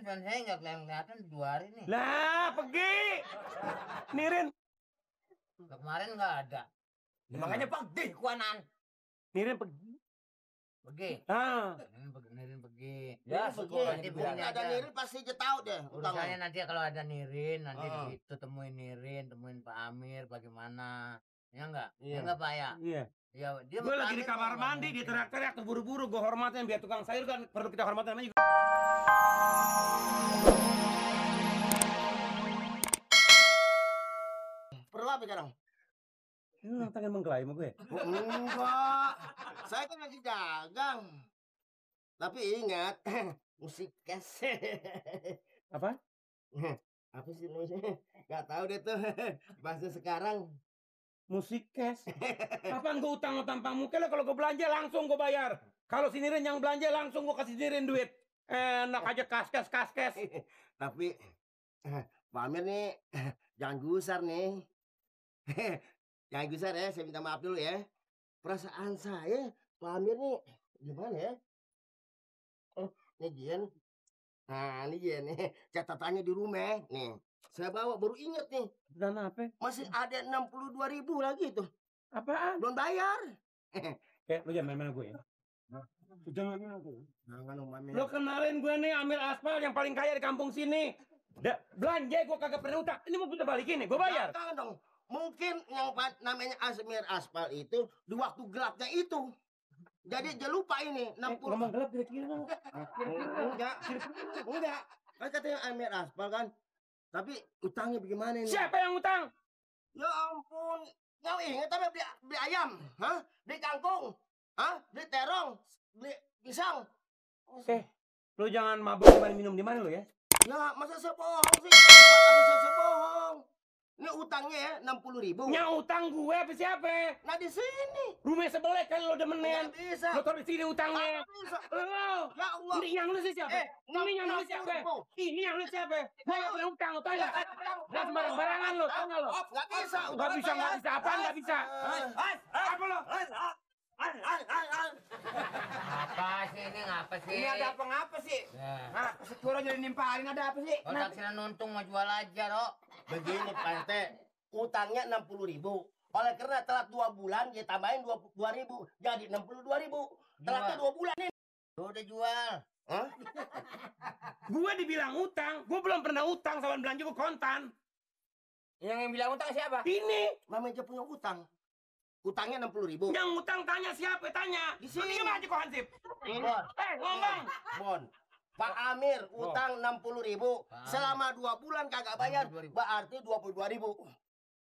Nirin soalnya saya nggak kelihatan 2 hari nih. Lah, pergi. Nirin. Kemarin nggak ada. Makanya pergi kuanan. Nirin pergi. Pergi. Ah. Nirin pergi. Ya, pergi. Nanti bukti ada Nirin pasti dia tahu deh. Urusannya nanti kalau ada Nirin, nanti begitu temuin Nirin, temuin Pak Amir, bagaimana? Ya enggak? Ya enggak Pak ya? Iya. Ya, dia Gue lagi di kamar mandi, dia teriak-teriak tuh buru-buru, gue hormatin, biar tukang sayur kan perlu kita hormatin namanya juga. Perlu apa sekarang? Lu nantangin mengklaim sama gue? Enggak, saya kan lagi dagang. Tapi ingat, musik kes. Apa? Apa sih namanya? Gak tahu deh tuh bahasa sekarang. Musik cash. Kapan gue utang-utang muka lah, kalau gue belanja langsung gue bayar. Kalau si Nirin yang belanja langsung gue kasih Nirin duit. Enak aja kas-kas. Tapi Pak Amir nih jangan gusar nih. Jangan gusar ya, saya minta maaf dulu ya. Perasaan saya Pak Amir nih gimana ya? Oh, ini Jian. Nah, ini Jian nih, catatannya di rumah nih. Saya bawa baru inget nih. Dan apa? Masih ada 62.000 lagi tuh. Apaan? Belum bayar. Lu jangan main-main gue ya. Jangan main aku. Jangan Om Amir. Lo kenalin gue nih Amir Aspal yang paling kaya di kampung sini. Belanja gue kagak pernah utang. Ini mau kita balikin nih, gue bayar. Jangan dong. Mungkin yang namanya Amir Aspal itu di waktu gelapnya itu. Jadi dia lupa ini 60. Ngomong gelap kira-kira. Enggak. Kan katanya Amir Aspal kan. Tapi utangnya bagaimana ini? Siapa yang utang? Ya ampun. Kau ingat tapi beli ayam, hah? Beli kangkung, hah? Beli terong, beli pisang. Lu jangan mabuk minum di mana lu ya? Ya masa saya bohong sih? Masa bisa saya bohong? Ini utangnya ya 60.000. Yang utang gue apa siapa? Nah di sini. Rumah sebelah kan lo demenin. Nggak bisa. Lo taruh di sini utangnya. Nggak bisa. Lo. Ya Allah. Ini yang lu siapa? Ini yang lu siapa? Ini yang lu siapa? Gue nggak punya utang, tau nggak? Nggak sembarangan lo, tau nggak lo? Nggak bisa. Nggak bisa apa? Nggak bisa. Apa lo? Apa sih ini ngapa sih? Ini ada apa ngapa sih? Nah, Sekurang jadi nimpalin ada apa sih? kalau taksiran untung mau jual aja, Rok. Begini Pak RT, utangnya 60.000. Oleh karena telat 2 bulan, dia tambahin 2.000. Jadi 62.000. Telatnya 2 bulan nih. Lu udah jual. Hah? Gue dibilang utang, gue belum pernah utang sama belanja gue kontan. Yang bilang utang siapa? Ini Namanya punya utang. Utangnya 60.000. yang utang tanya siapa? Tanya. Di sini. Diam aja kok Hansip. Bon. Ngomong. Bon. Pak Amir utang 60.000. Selama 2 bulan kagak bayar, berarti 22.000.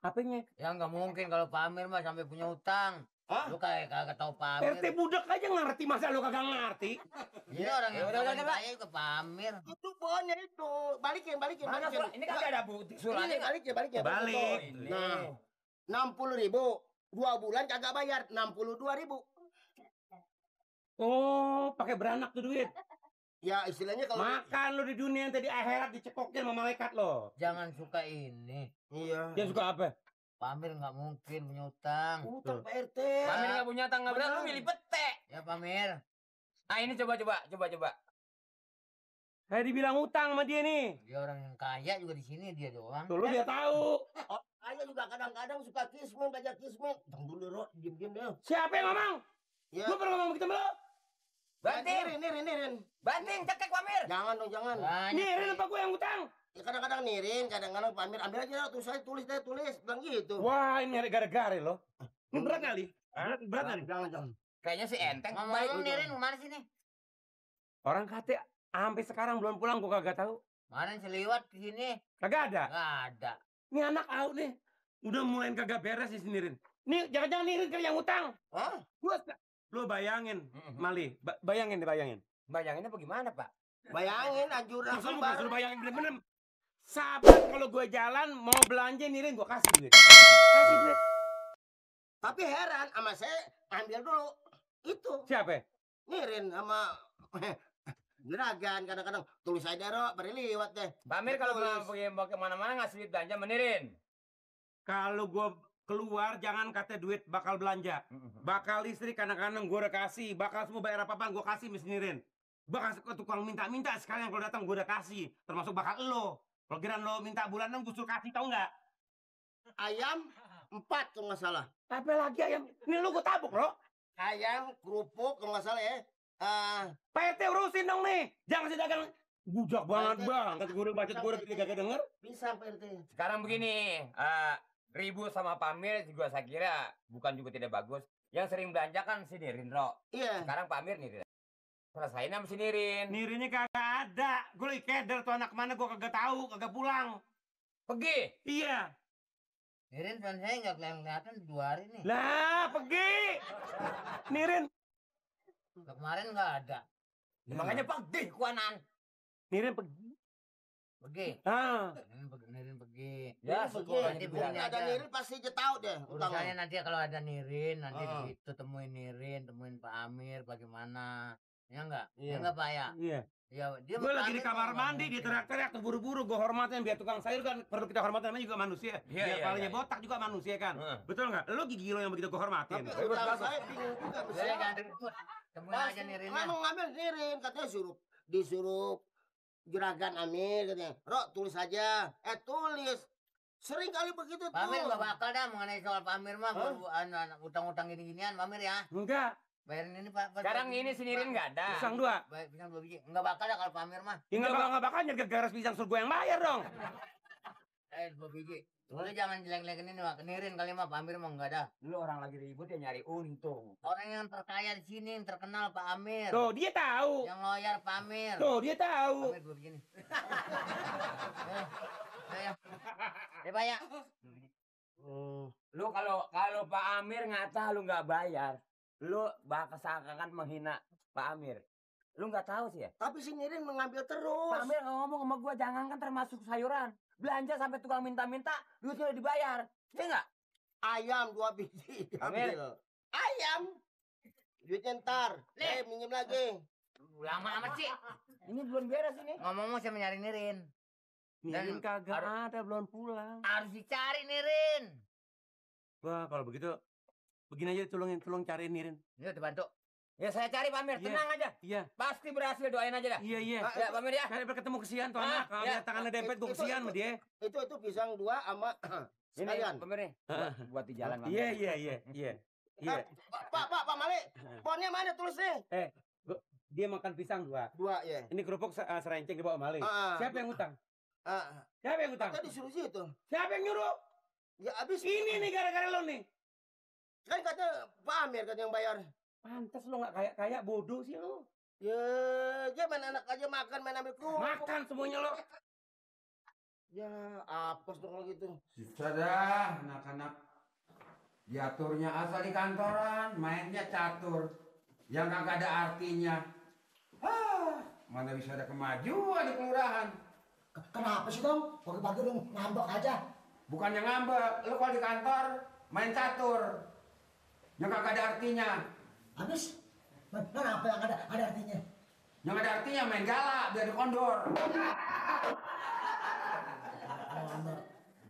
Apanya? Ya nggak mungkin kalau Pak Amir mah sampai punya utang. Hah? Lu kayak kagak tahu Pak Amir. RT budak aja ngerti, masa lu kagak ngerti? Ini orang yang udah kaya ke Pak Amir. Itu bonnya itu. Balikin. Ini kagak ada bukti suratnya. Balikin. Balik. Nah, 60.000. 2 bulan kagak bayar, 62.000. Oh, pakai beranak tuh duit. Ya istilahnya kalau Makan lu di dunia yang tadi akhirat dicekokin sama malaikat lo. Jangan suka ini. iya. Dia suka apa? Pak Amir nggak mungkin punya utang. Utang Pak RT. Pak Amir nggak punya tangga berat, lu milih pete. Ya Pak Amir. Ah ini coba. Saya dibilang utang sama dia nih. Dia orang yang kaya juga di sini dia doang. Tuh lu dia tahu. Oh, ayah juga kadang-kadang suka kismin, belajar kismin. Tunggu dulu, Rok. Diam-diam deh. Siapa yang ngomong? Ya. Lu pernah ngomong gitu belum? Nirin. Banting, cekek Pamir. Jangan dong, jangan. Nirin apa gue yang utang? Ya, kadang-kadang Nirin, kadang-kadang Pak Amir. Ambil aja, tulis saya tulis. Bilang gitu. Wah, ini gara-gara lo. Ini berat kali. Berat kali. Jangan. Kayaknya si enteng. Ngomong Nirin kemana sih nih? Orang kata sampai sekarang belum pulang, gue kagak tahu. Kemarin seliwat di sini. Kagak ada. Nggak ada. Ini anak out nih. Udah mulai kagak beres nih si Nirin. Nih, jangan-jangan Nirin kali yang utang. Hah? Lu bayangin, Mali. Bayangin. Bayanginnya bagaimana, Pak? Bayangin, anjuran Maksud kembar. lu bayangin bener-bener. Sahabat kalau gue jalan mau belanja Nirin gue kasih duit. Kasih duit. Tapi heran sama saya, ambil dulu. Itu. Siapa? Nirin sama juragan kadang-kadang tulis aja, Rok. Beri liwat deh. Pamir kalau pergi kemana-mana ngasih duit belanja menirin. Kalau gue keluar jangan kata duit bakal belanja. Bakal listrik kadang-kadang gue udah kasih. Bakal semua bayar apa-apa gue kasih Miss Nirin. Bakal ke tukang minta-minta sekalian kalau datang gue udah kasih. Termasuk bakal lo. Kalau kira lo minta bulanan gue suruh kasih tau nggak? Ayam 4 kalau nggak salah. Apa lagi ayam? Ini lu gue tabuk lo. Ayam, kerupuk kalau nggak salah ya. Pak RT urusin dong nih. Jangan sih dagang. Bujak banget RT. bang. Kata gue udah baca gue udah kagak denger. Bisa Pak RT. Sekarang begini, ribut sama Pak Amir juga saya kira bukan juga tidak bagus. Yang sering belanja kan si Nirin, Ro. Iya. Sekarang Pak Amir nih, selesain sama si Nirin. Nirinnya kagak ada. Gue lagi keder tuh anak mana gue kagak tahu, kagak pulang. Pergi. Iya. Nirin teman saya nggak kelihatan 2 hari nih. Lah, pergi. Nirin. Kemarin nggak ada. Makanya pergi kuanan. Nirin pergi. Pergi. Ah. Nirin pergi. Ya, Ini syukur begini, nanti ini bilangnya ada aja. Nirin pasti dia tahu deh Urusannya utangnya. nanti kalau ada Nirin, nanti Ah. di situ temuin Nirin, temuin Pak Amir, bagaimana? Ya enggak? Iya. Ya enggak Pak ya? Iya. Ya dia Gue mau lagi di pamit kamar kok, nggak mandi, dia mungkin. teriak-teriak terburu-buru, gue hormatin biar tukang sayur kan perlu kita hormatin, namanya juga manusia. Iya, Biar iya, palanya iya. botak juga manusia kan. Heeh. Betul nggak? Lo gigi lo yang begitu gue hormatin. Tapi Bagus, utang bagus. saya bingung juga Udah bisa. jangan ribut. Temuin aja Nirinnya. Emang ngambil Nirin katanya disuruh juragan Amir katanya. Rok tulis aja. Tulis. Sering kali begitu tuh. Pak Amir nggak bakal dah mengenai soal Pak Amir mah Hah? utang-utang gini-ginian Pak Amir ya. Enggak. Bayarin ini Pak. Sekarang ini si Nirin nggak ada. Pisang 2. Bayar pisang 2 biji. Enggak bakal dah kalau Pak Amir mah. Ya nggak bakal nyerga garas pisang suruh gue yang bayar dong. 2 biji. Lu jangan jelek-jelekin ini Pak. Nirin kali mah Pak Amir mah enggak ada. Lu orang lagi ribut ya nyari untung. Orang yang terkaya di sini yang terkenal Pak Amir. Tuh dia tahu. Yang loyal Pak Amir. Tuh dia tahu. Amir 2 biji nih. Ya. Ya Pak ya. Lu kalau Pak Amir ngata lu nggak bayar, lu bakal seakan menghina Pak Amir. Lu nggak tahu sih ya? Tapi si Nirin mengambil Pak terus. Amir ngomong sama gua jangan kan termasuk sayuran. Belanja sampai tukang minta-minta, duitnya udah dibayar. Iya nggak? Ayam 2 biji Amir. diambil. Ayam. Duitnya ntar. Minjem lagi. Lama amat sih. Ini belum beres ini. Ngomong-ngomong saya mencari Nirin. Nirin kagak harus- ada, belum pulang. Harus dicari Nirin. Wah kalau begitu, begini aja tolong cariin Nirin. Ini udah bantu. Ya saya cari Pak Amir, Iya. tenang aja. Iya, Pasti berhasil, doain aja dah. iya. Ya Pak Amir ya. Cari berketemu kesian tuh Ah, anak. Kalau ya. dia tangannya dempet, gue Itu- kesian itu- sama dia. Itu pisang 2 sama Ini sekalian. Pak Amir nih. Buat di jalan Pak Amir. Iya. Iya. Pak Malik. Ponnya mana tulis nih? Dia makan pisang 2. 2 ya. Ini kerupuk serenceng dibawa Malik. Siapa yang utang? Siapa yang utang? Tadi disuruh situ. Siapa yang nyuruh? Ya abis Ini nih gara-gara lo nih. kan kata Pak Amir kata yang bayar. Pantes lo nggak kayak bodoh sih lo. Ya, dia main anak aja makan main ambil kerupuk. Makan semuanya lo. Ya, apes dong kalau gitu. Bisa dah, anak-anak. Diaturnya asal di kantoran, mainnya catur. Yang kagak ada artinya. Mana bisa ada kemajuan di kelurahan. Kenapa sih Tom? Pagi-pagi udah ngambek aja. Bukannya ngambek, lu kalau di kantor main catur. Yang kagak ada artinya. Habis? Kenapa yang ada artinya? Yang ada artinya main galak biar dikondor. Lu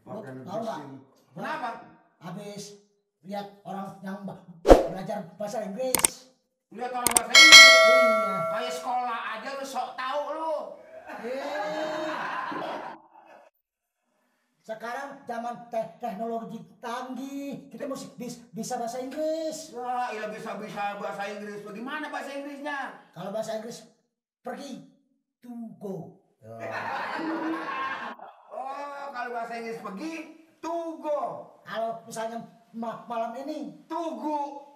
Makan tahu nggak? pusing. Kenapa? Habis lihat orang yang belajar bahasa Inggris. Lihat orang bahasa Inggris. Iya. Kayak sekolah aja lu sok tahu lu. Sekarang zaman teknologi canggih, kita mesti bisa bahasa Inggris. Wah, iya bisa-bisa bahasa Inggris. Bagaimana bahasa Inggrisnya? Kalau bahasa Inggris pergi to go. Oh, kalau bahasa Inggris pergi, tugo. Kalau misalnya malam ini Tugu.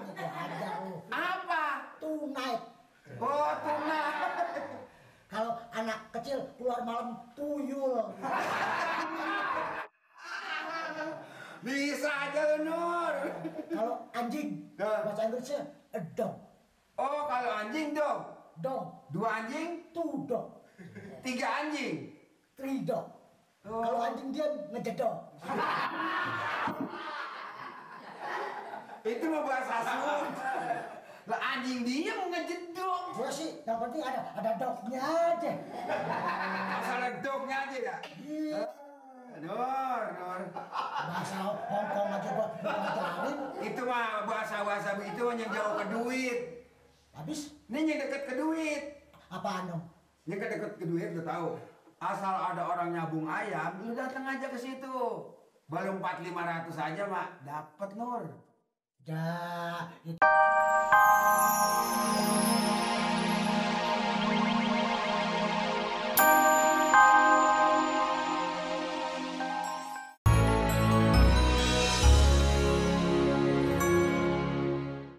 itu ada lu. Apa? Tonight. Oh, tuna. Kalau anak kecil keluar malam tuyul. Bisa aja lu, Nur. Kalau anjing bahasa Inggrisnya a dog. Oh, kalau anjing dong. Dog. 2 anjing, Two dog. 3 anjing. Three dog. Oh. Kalau anjing dia ngejedok. Itu mah bahasa Sunda. Lah anjing dia mau ngejedok. Gua sih yang penting ada dognya aja. Masalah dognya aja ya. Iya. Nur. Bahasa Hongkong aja gua ngajarin. Itu mah bahasa itu yang jauh ke duit. Habis Nih yang deket ke duit. apaan dong? Yang deket ke duit udah tahu. Asal ada orang nyabung ayam, lu datang aja ke situ. Baru 400-500 aja, Mak. Dapat, Nur. Ya, itu